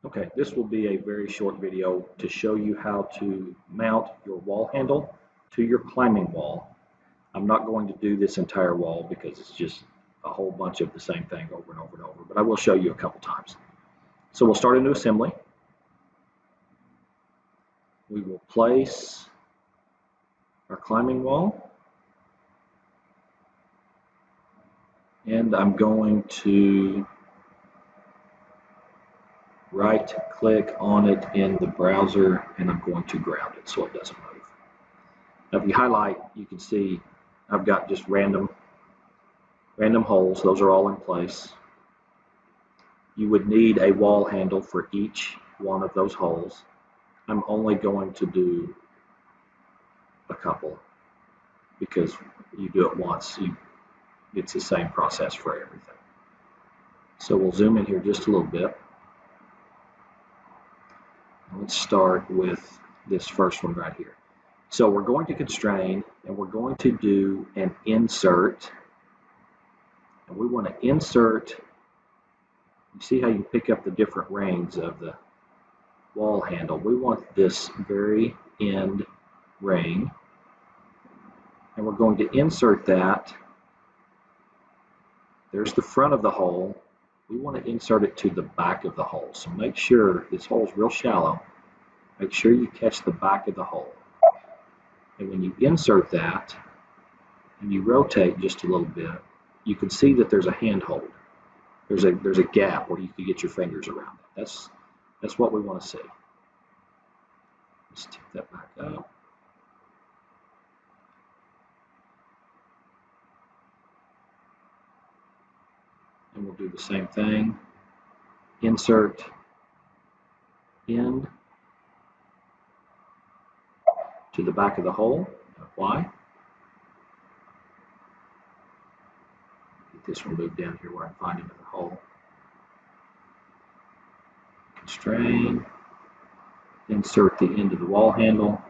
Okay, this will be a very short video to show you how to mount your wall handle to your climbing wall. I'm not going to do this entire wall because it's just a whole bunch of the same thing over and over and over, but I will show you a couple times. So we'll start a new assembly. We will place our climbing wall, and I'm going to right click on it in the browser, and I'm going to ground it so it doesn't move. Now if you highlight, you can see I've got just random holes. Those are all in place. You would need a wall handle for each one of those holes. I'm only going to do a couple because you do it once, it's the same process for everything. So we'll zoom in here just a little bit. Let's start with this first one right here. So we're going to constrain, and we're going to do an insert. And we want to insert, you see how you pick up the different rings of the wall handle. We want this very end ring, and we're going to insert that. There's the front of the hole. We want to insert it to the back of the hole. So make sure this hole is real shallow. Make sure you catch the back of the hole. And when you insert that and you rotate just a little bit, you can see that there's a handhold. There's a gap where you can get your fingers around it. That's what we want to see. Let's tip that back up. And we'll do the same thing. Insert end to the back of the hole. Apply. Get this one moved down here where I'm finding the hole. Constrain. Insert the end of the wall handle.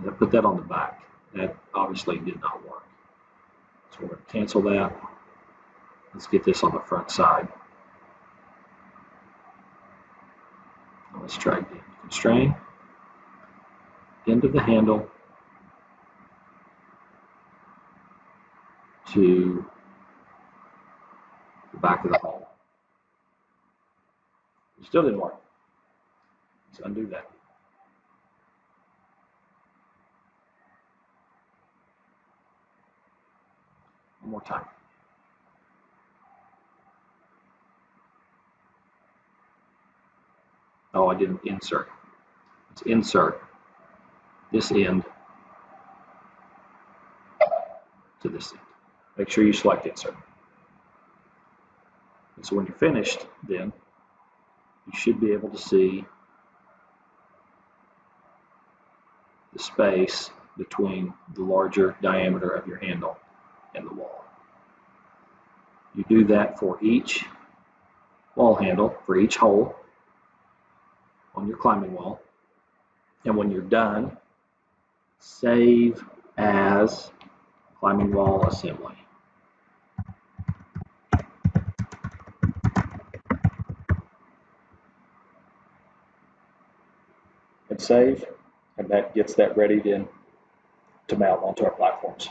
And I put that on the back. That obviously did not work. So we're going to cancel that. Let's get this on the front side. Let's try again. Constrain. End of the handle to the back of the hole. It still didn't work. Let's undo that. One more time. Oh, I didn't insert. Let's insert this end to this end. Make sure you select insert. And so when you're finished, then you should be able to see the space between the larger diameter of your handle and the wall. You do that for each wall handle, for each hole on your climbing wall. And when you're done, save as climbing wall assembly. And save, and that gets that ready then to mount onto our platforms.